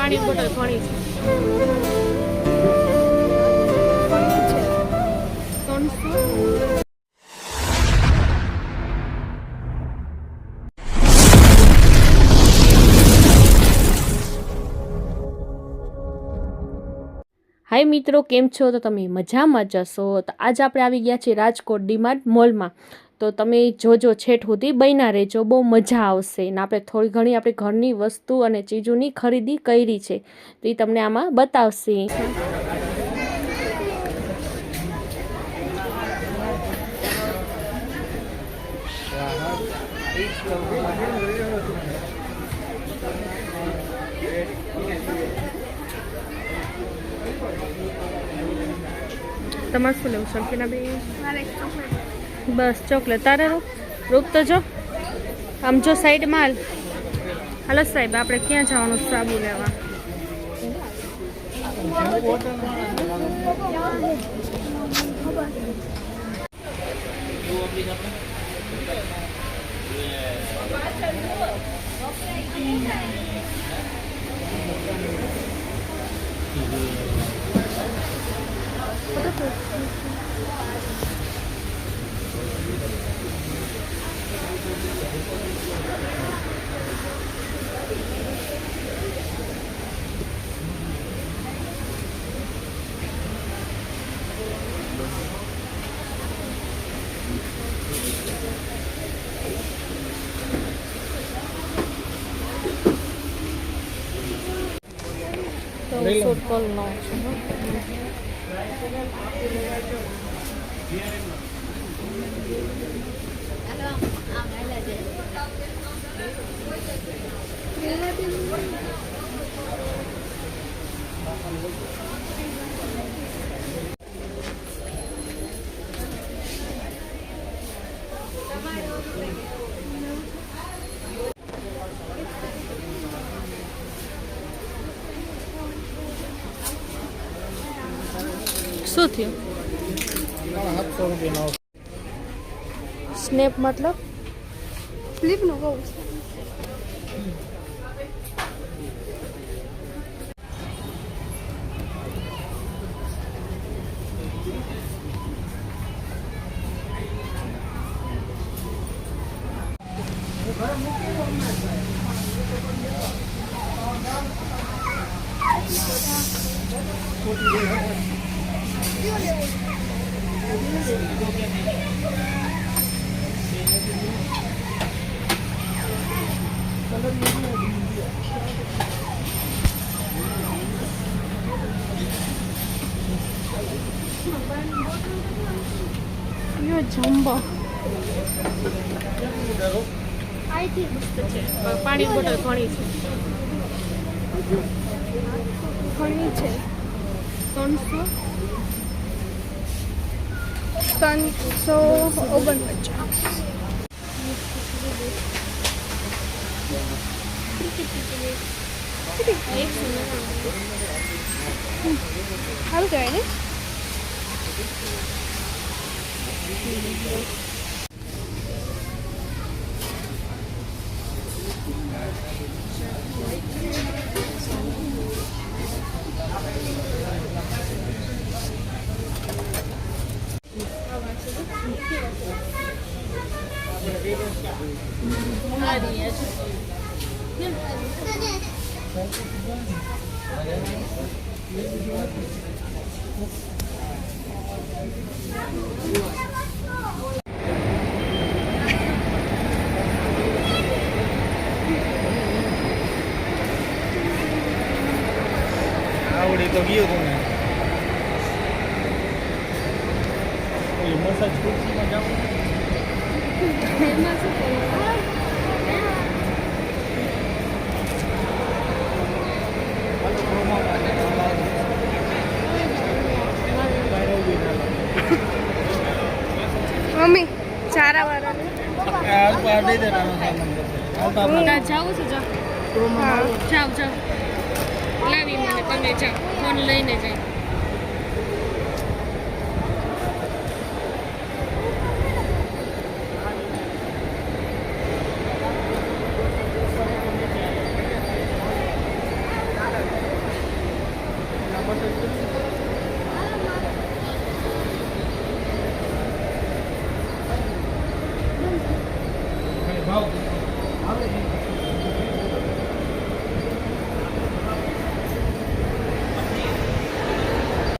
પાણી બોટલ ઘણી છે 300 હાય મિત્રો, કેમ છો? તો તમે મજામાં જશો. તો આજે આપણે આવી ગયા છીએ રાજકોટ ડીમાર્ટ મોલમાં. તો તમે જોજો છેઠ સુધી બન્યા રહેજો, બહુ મજા આવશે. ને આપણે થોડી ઘણી આપણે ઘરની વસ્તુ અને ચીજોની ખરીદી કરી છે, તો એ તમને આમાં બતાવશે. તમારે શું લેવું શંકીના બે? બસ ચોકલેટ. તારે રૂપ તો જો આમ જો સાઈડમાં હાલો સાહેબ, આપણે ક્યાં જવાનું સાબુ લેવા? સોટકોલ નો છે. શું થયું? સ્નેપ મતલબ ફ્લિપ નું કહું છું. જમ્બો પાણી બોટલ ઘણી છે 349. સારું કહેવાય ને. આવડી તો ગયો તમે મસાજ ખુરશીમાં જાઓ. મમ્મી ચારા વાળા જાઉં છું. જાઓ જાઓ લાવી મને, તમે જાઓ ફોન લઈને જાય. ભાવ આવે છે.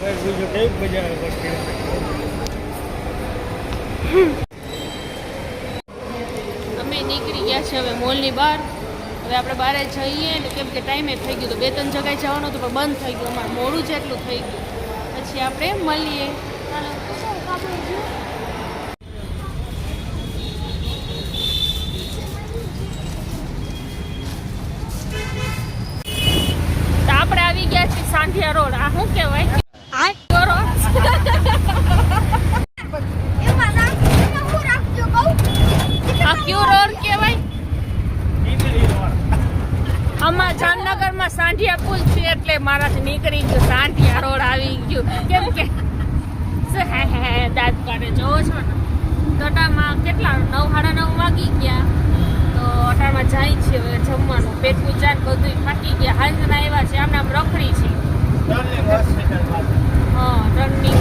હવે બીજું કઈ બજાર પડશે. અમે નીકળી ગયા છે હવે મોલની બહાર. હવે આપણે બહાર જઈએ ને કેમ કે ટાઈમે થઈ ગયું તો 2-3 જગ્યાએ જવાનું હતું પણ બંધ થઈ ગયું. અમારે મોડું જેટલું થઈ ગયું. પછી આપણે મળીએ. તો આપણે આવી ગયા છીએ સાંઢિયા રોડ. આ શું કહેવાય? આ ક્યુ રોડ કહેવાય? આમાં જામનગરમાં સાંઢિયા પુલ છે એટલે મારાથી નીકળી ગયું સાંઢિયા રોડ આવી ગયું. કેમ કે દાંત કાઢે જોવો છો ને. ટટામાં કેટલા 9:30 વાગી ગયા તો અટાણમાં જાય છે હવે જમવાનું. પેટ પૂજા બધું થાકી ગયા. હાંજના આવ્યા છે આમને આમ રખડી છે. હા રનની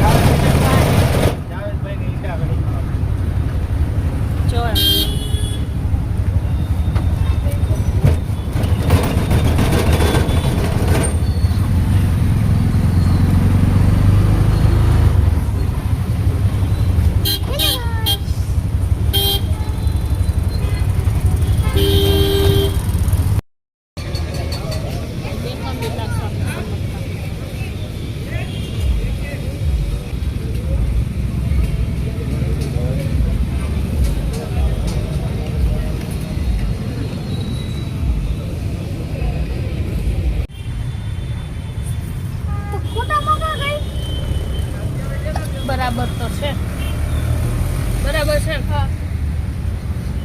જો બરાબર તો છે. બરાબર છે.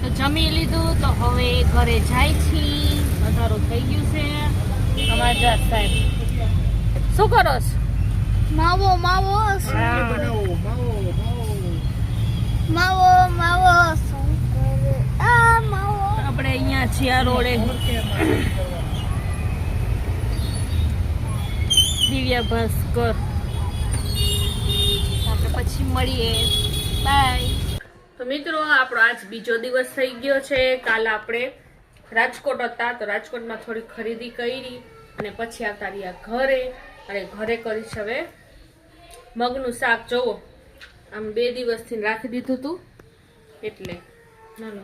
તો જમી લીધું તો હવે ઘરે જાય છી. અંધારું થઈ ગયું છે. અમારા જાત સાહેબ શું કરો છો? માવો માવો માવો માવો આ માવો. આપણે અહીંયા છીએ આ રોડે દિવ્યા ભાસ્કર. આપણે પછી મળીએ. બાય. તો મિત્રો આપણો આજ બીજો દિવસ થઈ ગયો છે. કાલ આપણે રાજકોટ હતા તો રાજકોટમાં થોડી ખરીદી કરી અને પછી આવતા રહ્યા ઘરે. અને ઘરે કરીશ હવે મગનું શાક. જોવો આમ 2 દિવસથી રાખી દીધું હતું એટલે ચાલો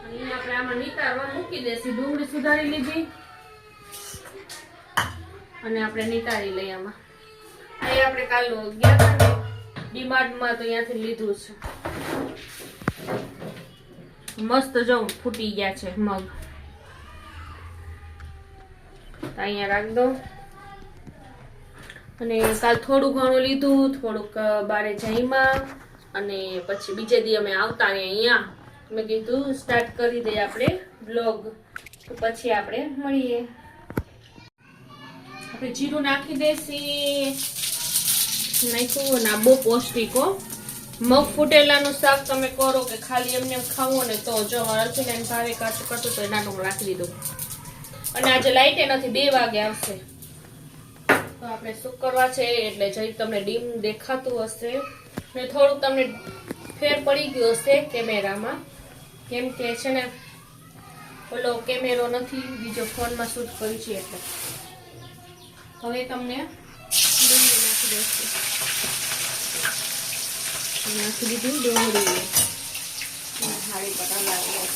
અહીંયા આપણે આમાં નિતારવા મૂકી દેસી. ડુંગળી સુધારી લીધી અને આપણે નિતારી લઈએ આમાં. અહીં આપણે કાલ ગયા હતા ને ડીમાર્ટમાં તો અહીંયાથી લીધું છે. મસ્ત જો ફૂટી ગયા છે મગ. અહીંયા રાખ દો. અને કાલ થોડું ઘણું લીધું, થોડુંક બારે જઈમાં અને પછી બીજે દી અમે આવતા ને અહીંયા મેં કીધું સ્ટાર્ટ કરી દઈએ આપણે બ્લોગ. તો પછી આપણે મળીએ. આપણે જીરું નાખી દેસી. નાખ્યું ના બહુ પૌષ્ટિક હો. મગ ફૂટેલાનું શાક તમે કરો કે ખાલી એમને ખાવો ને તો જો અર્થીને ભાવે કાચું કરતું તો એનાનું રાખી દીધું. અને આજે લાઈટે નથી 2 વાગે આવશે તો આપણે શું કરવા છે એટલે જઈ તમને ડીમ દેખાતું હશે ને થોડુંક તમને ફેર પડી ગયો હશે કેમેરામાં. કેમ કે છે ને ઓલો કેમેરો નથી, બીજો ફોનમાં શૂટ કરી છે એટલે. હવે તમને ડુંગળી નાખી દઈશું. નાખી દીધી ડુંગળી. હાડી પટા લાવી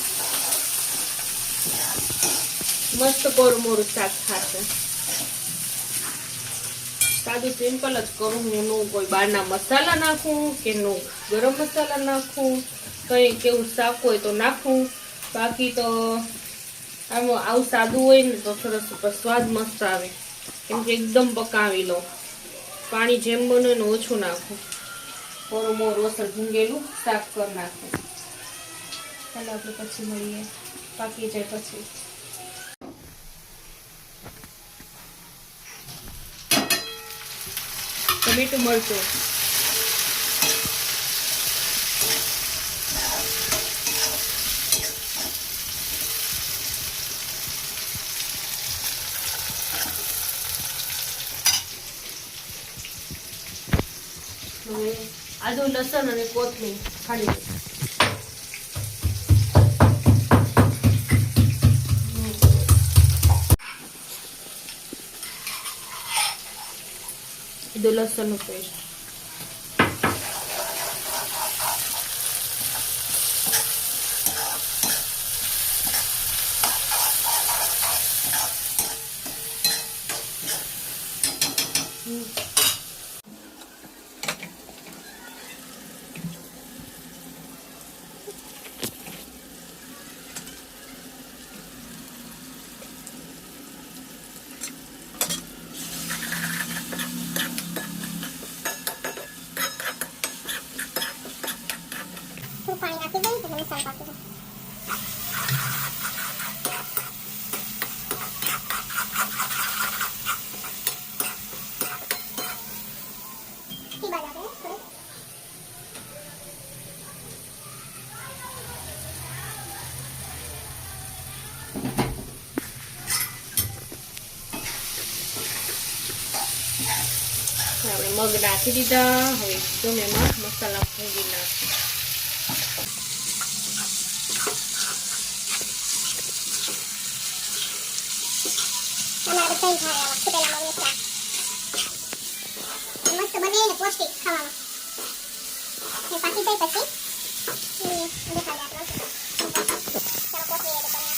મસ્ત કોરું મોરું શાક ખાશે. સાદું સિમ્પલ જ કરું હું. નું કોઈ બહારના મસાલા નાખું કે નું ગરમ મસાલા નાખું, કંઈ કેવું શાક હોય તો નાખું. બાકી તો આવું સાદું હોય ને તો સરસ સ્વાદ મસ્ત આવે. કેમ કે એકદમ પકાવી લો. પાણી જેમ બને ને ઓછું નાખું. કોરું મોરું અસર ભૂંગેલું શાક કરી નાખું. ચાલો આપણે પછી મળીએ પાકી જાય પછી. ટમેટું મરચું હવે આદુ લસણ અને કોથમીર ખાલી કીધું લસણનું પેસ્ટ. પાણી નાખી દઉં એટલે મસાલો પાકી જાય. આપણે મગ નાખી દીધા. હવે એકદમ એમાં મસાલા ભૂંગી નાખીએ. મસ્ત બને ને પૌષ્ટિક ખાવામાં. એ પાકી જાય પછી દેખાડે આપણે. ચાલો કોથમીર એડ કરીએ.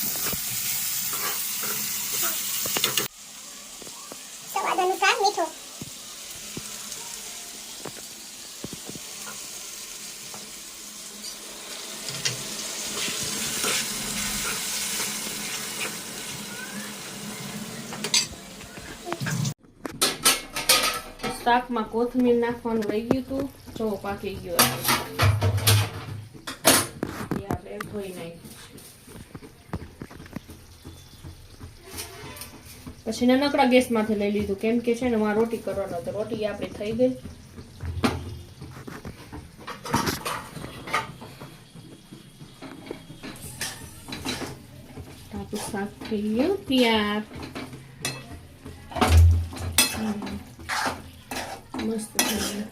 સ્વાદ અનુસાર મીઠું. શાકમાં કોથમીર નાખવાનું રહી ગયું હતું. જો પાકી ગયું. આપણે ધોઈ નાખ્યું. પછી નાનકડા ગેસમાંથી લઈ લીધું કેમ કે છે ને મારે રોટી કરવાનો હતો. રોટી આપણી થઈ ગઈ. આપણું શાક થઈ ગયું તૈયાર. મસ્ત થઈ ગયું.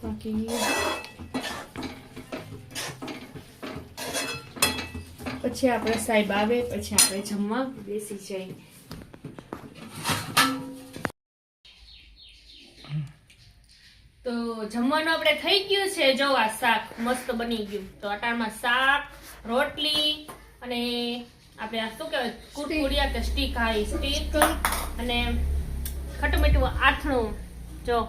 બાકી પછી આપણે સાહેબ આવે પછી આપણે જમવા બેસી જઈએ. તો જમવાનું આપણે થઈ ગયું છે. જો આ શાક મસ્ત બની ગયું. તો અટાણમાં શાક, રોટલી અને આપણે આ શું કહેવાય કુરકુરિયા કે સ્ટીક. હા એ સ્ટીક અને ખટું મીઠું આથણું. જો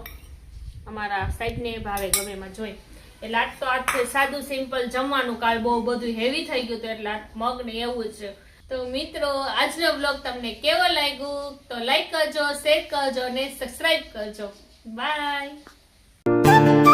અમારા સાઈડને ભાવે ગમે એમાં જોઈ. એટલે આજ તો આજ સાદું સિમ્પલ જમવાનું. કાલ બહુ બધું હેવી થઈ ગયું હતું એટલે મગ ને એવું જ. તો મિત્રો આજનો વ્લોગ તમને કેવો લાગ્યું તો લાઈક કરજો, શેર કરજો અને સબસ્ક્રાઇબ કરજો. બાય.